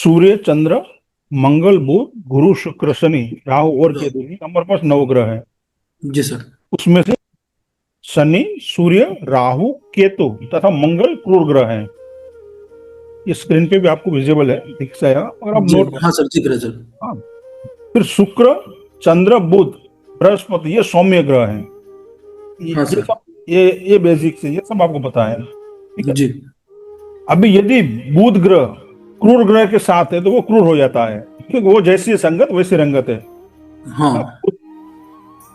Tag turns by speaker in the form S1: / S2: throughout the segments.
S1: सूर्य, चंद्र, मंगल, बुध, गुरु, शुक्र, शनि, राहु और केतु, ये हमारे पास नवग्रह है।
S2: जी सर।
S1: उसमें से शनि, सूर्य, राहु, केतु तथा मंगल क्रूर ग्रह है। ये स्क्रीन पे भी आपको विजिबल है, दिख जाएगा अगर आप
S2: जी
S1: नोट
S2: हाँ सर, दिख रहा है सर।
S1: हाँ। फिर शुक्र, चंद्र, बुध, बृहस्पति, ये सौम्य ग्रह हैं।
S2: हाँ
S1: ये
S2: सर।
S1: सब ये बेसिक से ये सब आपको पता है, ठीक है।
S2: जी
S1: अभी यदि बुध ग्रह क्रूर ग्रह के साथ है तो वो क्रूर हो जाता है, क्योंकि वो जैसी संगत वैसी रंगत है।
S2: हाँ।
S1: अब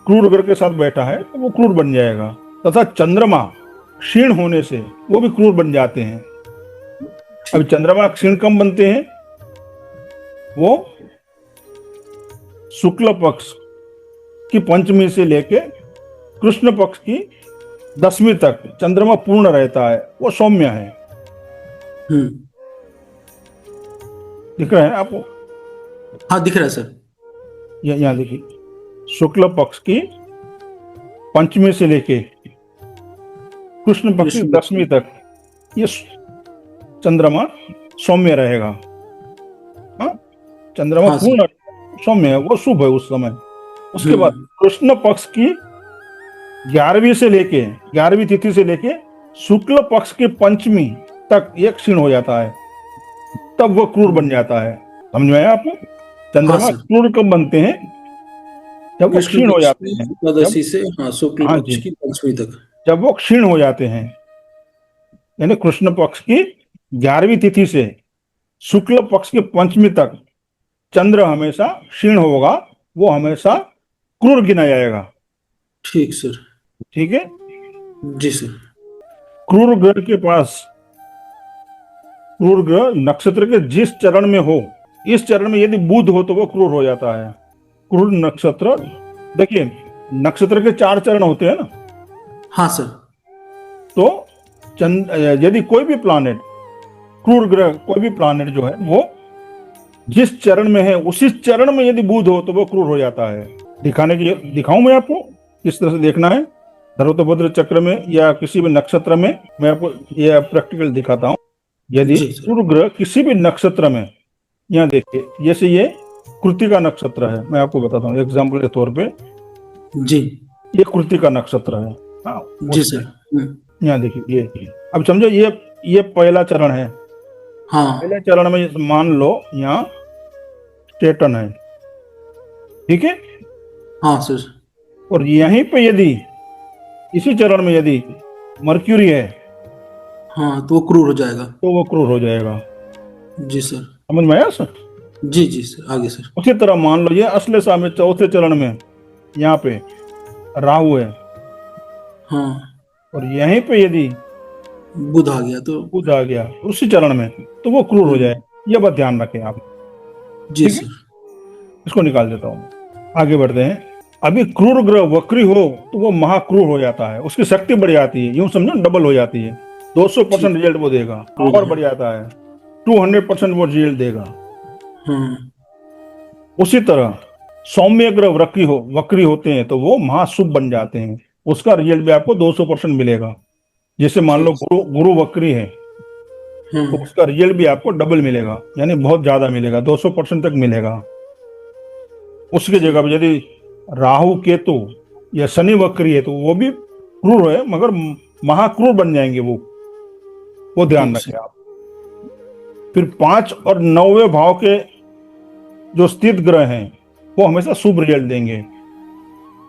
S1: क्रूर ग्रह के साथ बैठा है तो वो क्रूर बन जाएगा। तथा चंद्रमा क्षीण होने से वो भी क्रूर बन जाते हैं। अब चंद्रमा क्षीण कम बनते हैं, वो शुक्ल पक्ष की पंचमी से लेके कृष्ण पक्ष की दसवीं तक चंद्रमा पूर्ण रहता है, वो सौम्य है। दिख रहा है आपको?
S2: हाँ दिख रहा है सर।
S1: यहाँ देखिए, शुक्ल पक्ष की पंचमी से लेके कृष्ण पक्ष की दसवीं तक ये चंद्रमा सौम्य रहेगा। हाँ, चंद्रमा
S2: हाँ
S1: पूर्ण सौम्य है, वो शुभ है उस समय। उसके बाद कृष्ण पक्ष की 11वीं तिथि से लेके शुक्ल पक्ष की पंचमी तक ये क्षीण हो जाता है, तब वो क्रूर बन जाता है। समझ में आया आपको? चंद्रमा
S2: हाँ
S1: क्रूर कब बनते हैं? जब वो क्षीण हो जाते हैं,
S2: एकादशी से हाँ शुक्ल
S1: हाँ
S2: पक्ष
S1: जी,
S2: की पंचमी तक।
S1: जब वो क्षीण हो जाते हैं, यानी कृष्ण पक्ष की 11वीं तिथि से शुक्ल पक्ष की पंचमी तक चंद्र हमेशा क्षीण होगा, वो हमेशा क्रूर गिना जाएगा।
S2: ठीक सर।
S1: ठीक है
S2: जी सर।
S1: क्रूर ग्रह के पास, क्रूर ग्रह नक्षत्र के जिस चरण में हो, इस चरण में यदि बुध हो तो वो क्रूर हो जाता है। क्रूर नक्षत्र, देखिए नक्षत्र के 4 चरण होते हैं ना।
S2: हाँ सर।
S1: तो यदि कोई भी प्लानेट, क्रूर ग्रह कोई भी प्लानेट जो है वो जिस चरण में है, उसी चरण में यदि बुध हो तो वो क्रूर हो जाता है। दिखाऊं मैं आपको किस तरह से देखना है? धरोतभद्र चक्र में या किसी भी नक्षत्र में मैं आपको ये प्रैक्टिकल दिखाता हूँ। यदि क्रूर ग्रह किसी भी नक्षत्र में, यहाँ देखिए जैसे ये कृत्तिका नक्षत्र है, मैं आपको बताता हूँ एग्जाम्पल के तौर पे।
S2: जी
S1: ये कृत्तिका नक्षत्र है। हाँ
S2: जी सर।
S1: यहाँ देखिए, ये अब समझो ये पहला चरण है।
S2: हाँ
S1: पहले चरण में मान लो यहाँ स्टेटन है, ठीक है।
S2: हाँ सर।
S1: और यहीं पे यदि इसी चरण में यदि मर्क्यूरी है,
S2: हाँ तो वो क्रूर हो जाएगा।
S1: तो वो क्रूर हो जाएगा।
S2: जी सर।
S1: समझ में आया सर?
S2: जी जी सर, आगे सर।
S1: उसी तरह मान लो ये अश्लेषा में चौथे चरण में यहाँ पे राहु है,
S2: हाँ
S1: और यहीं पे यदि
S2: बुध आ गया तो
S1: बुध आ गया उसी चरण में, तो वो क्रूर हो जाए। ये बात ध्यान रखें आप।
S2: जी
S1: ठीक है,
S2: सर।
S1: इसको निकाल देता हूँ। आगे बढ़ते हैं। अभी क्रूर ग्रह वक्री हो तो वो महाक्रूर हो जाता है, उसकी शक्ति बढ़ जाती है, यूं समझो डबल हो जाती है। 200% रिजल्ट वो देगा, पावर बढ़ जाता है, 200% वो रिजल्ट देगा। उसी तरह सौम्य ग्रह वक्री होते हैं तो वो महाशुभ बन जाते हैं, उसका रिजल्ट भी आपको 200% मिलेगा। जैसे मान लो गुरु वक्री है तो उसका रिजल्ट भी आपको डबल मिलेगा, यानी बहुत ज्यादा मिलेगा, 200% तक मिलेगा। उसकी जगह पर यदि राहु केतु या शनि वक्री है तो वो भी क्रूर है, मगर महाक्रूर बन जाएंगे वो ध्यान रखें आप। फिर 5 और 9वें भाव के जो स्थित ग्रह हैं वो हमेशा शुभ रिजल्ट देंगे।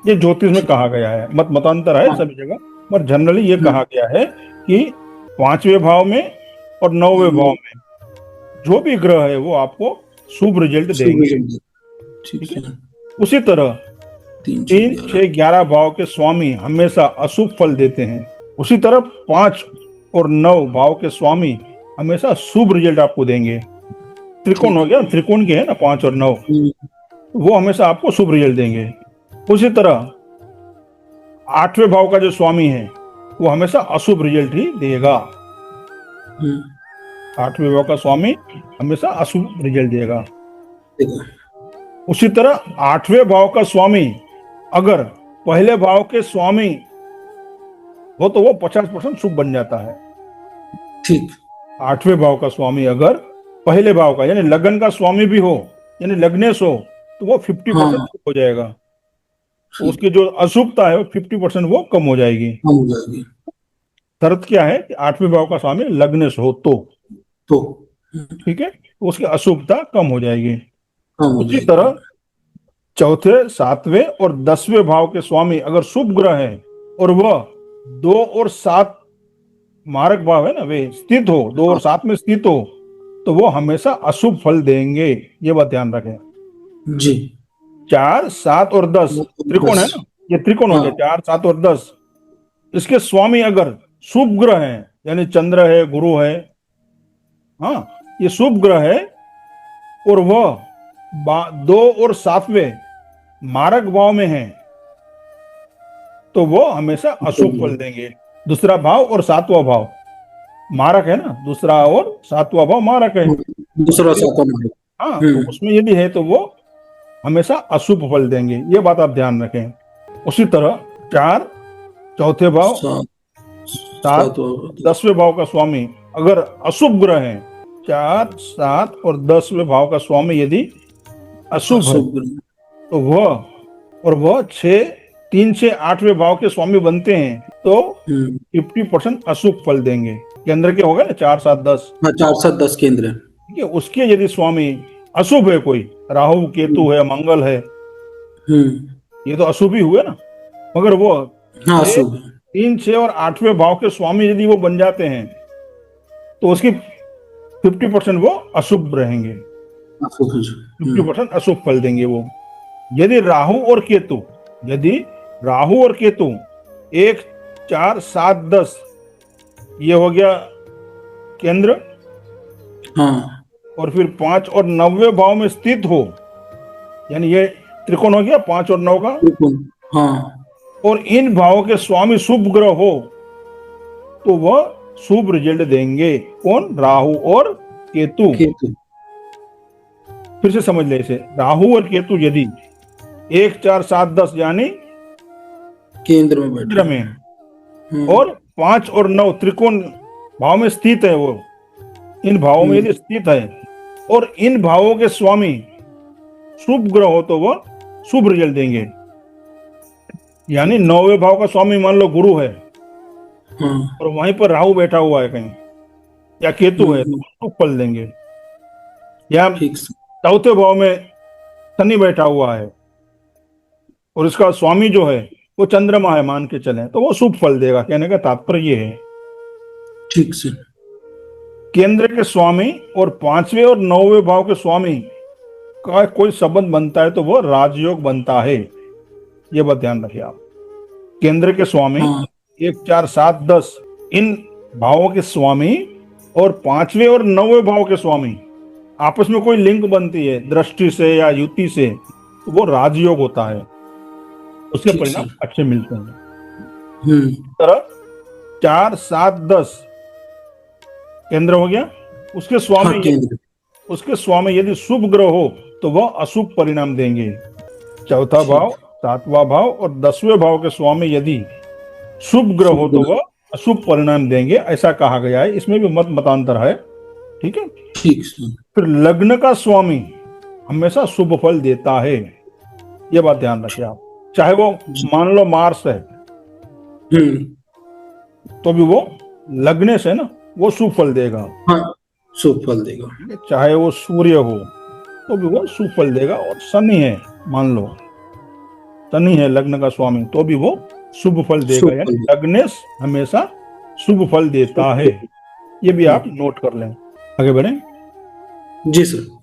S1: ये ज्योतिष में कहा गया है, मतांतर है सभी जगह, पर जनरली ये कहा गया है कि 5वें भाव में और 9वें भाव में जो भी ग्रह है वो आपको शुभ रिजल्ट देंगे। ठीक है। उसी तरह 3, 6, 11 भाव के स्वामी हमेशा अशुभ फल देते हैं। उसी तरह 5 और 9 भाव के स्वामी हमेशा शुभ रिजल्ट आपको देंगे। त्रिकोण हो गया, त्रिकोण के है ना 5 और 9, वो हमेशा आपको शुभ रिजल्ट देंगे। उसी तरह 8वें भाव का जो स्वामी है वो हमेशा अशुभ रिजल्ट ही देगा। 8वें भाव का स्वामी हमेशा अशुभ रिजल्ट देगा। उसी तरह 8वें भाव का स्वामी अगर पहले भाव के स्वामी हो तो वो 50% शुभ बन जाता है। ठीक, 8वें भाव का स्वामी अगर पहले भाव का, यानी लगन का स्वामी भी हो, यानी लग्नेश हो, तो वो 50%
S2: हाँ
S1: हो जाएगा। तो
S2: ठीक,
S1: उसकी जो अशुभता है वो 50% वो कम हो जाएगी।
S2: कम हो जाएगी
S1: शर्त क्या है कि 8वें भाव का स्वामी लग्नेश हो तो,
S2: तो
S1: ठीक है, तो उसकी अशुभता कम हो जाएगी।
S2: कम हो
S1: उसी
S2: जाएगी।
S1: तरह चौथे, 7वें और 10वें भाव के स्वामी अगर शुभ ग्रह है और वह 2 और 7 मारक भाव है ना, वे स्थित हो, 2 और
S2: हाँ
S1: 7 में स्थित हो, तो वो हमेशा अशुभ फल देंगे। ये बात ध्यान रखें।
S2: जी।
S1: 4, 7 और 10 त्रिकोण है
S2: 10।
S1: ना, ये त्रिकोण हो
S2: हाँ
S1: गया, 4, 7 और 10। इसके स्वामी अगर शुभ ग्रह हैं, यानी चंद्र है, गुरु है, हाँ, ये शुभ ग्रह है और वह 2 और 7वें मारक भाव में है, तो वो हमेशा अशुभ फल देंगे। दूसरा भाव और 7वां भाव मारक है ना, दूसरा और 7वां भाव मारक है।
S2: दूसरा सातवां मार्ग।
S1: हाँ, तो उसमें यदि है तो वो हमेशा अशुभ फल देंगे। ये बात आप ध्यान रखें। उसी तरह 4, चौथे भाव,
S2: सात
S1: 7,
S2: सातवां
S1: 10वें भाव का स्वामी अगर अशुभ ग्रह है, 4, 7 और 10वें भाव का स्वामी यदि अशुभ है,
S2: अशुभ ग्रह।
S1: तो वह 6, 3 से 8वें भाव के स्वामी बनते हैं, तो 50% अशुभ फल देंगे। केंद्र के होगा ना 4, 7, 10,
S2: हाँ 4 7 10 केंद्र है।
S1: ठीक है। उसके यदि स्वामी अशुभ है, कोई राहु केतु है, मंगल है, ये तो अशुभ ही हुए ना, मगर वो
S2: हाँ
S1: 6,
S2: अशुभ है।
S1: 3, 6 और 8वें भाव के स्वामी यदि वो बन जाते हैं, तो उसकी 50% वो अशुभ रहेंगे,
S2: अशुभ है।
S1: 50% अशुभ फल देंगे वो। यदि राहु और केतु 1, 4, 7, 10, ये हो गया केंद्र,
S2: हाँ
S1: और फिर 5 और 9वें भाव में स्थित हो, यानी ये त्रिकोण हो गया 5 और 9 का,
S2: त्रिकोण। हाँ
S1: और इन भावों के स्वामी शुभ ग्रह हो, तो वह शुभ रिजल्ट देंगे। कौन? राहु और केतु।
S2: केतु।
S1: फिर से समझ ले इसे, राहु और केतु यदि 1, 4, 7, 10 यानी
S2: केंद्र में
S1: केंद्र
S2: बैठे।
S1: में, और 5 और 9 त्रिकोण भाव में स्थित है, वो इन भावों में यदि स्थित है, और इन भावों के स्वामी शुभ ग्रह हो, तो वह शुभ रिजल्ट देंगे। यानी 9वें भाव का स्वामी मान लो गुरु है,
S2: हाँ
S1: और वहीं पर राहु बैठा हुआ है कहीं, या केतु है, तो शुभ फल देंगे। या
S2: ठीक से।
S1: 4थे भाव में शनि बैठा हुआ है और इसका स्वामी जो है वो चंद्रमा है, मान के चलें, तो वो शुभ फल देगा। कहने का तात्पर्य ये है,
S2: ठीक से।
S1: केंद्र के स्वामी और 5वें और 9वें भाव के स्वामी का कोई संबंध बनता है, तो वो राजयोग बनता है। ये बात ध्यान रखिए आप। केंद्र के स्वामी
S2: हाँ
S1: 1, 4, 7, 10 इन भावों के स्वामी और 5वें और 9वें भाव के स्वामी आपस में कोई लिंक बनती है दृष्टि से या युति से, तो वो राजयोग होता है, उसके
S2: ठीक
S1: परिणाम
S2: से।
S1: अच्छे मिलते हैं। तरह 4, 7, 10 केंद्र हो गया, उसके
S2: हाँ
S1: स्वामी
S2: केंद्र।
S1: उसके स्वामी यदि शुभ ग्रह हो, तो वह अशुभ परिणाम देंगे। चौथा भाव, 7वां भाव और 10वें भाव के स्वामी यदि शुभ ग्रह हो, तो वह अशुभ परिणाम देंगे, ऐसा कहा गया है। इसमें भी मतांतर है, ठीक है।
S2: ठीक से।
S1: फिर लग्न का स्वामी हमेशा शुभ फल देता है, ये बात ध्यान रखिए आप। चाहे वो मान लो मार्स है, तो भी वो लग्न से ना वो शुभ फल देगा।
S2: हाँ शुभ फल देगा।
S1: चाहे वो सूर्य हो, तो भी वो शुभ फल देगा। और शनि है, मान लो शनि है लग्न का स्वामी, तो भी वो शुभ फल देगा। यानी लग्नेश हमेशा शुभ फल देता है। ये भी आप नोट कर लें। आगे बढ़ें।
S2: जी सर।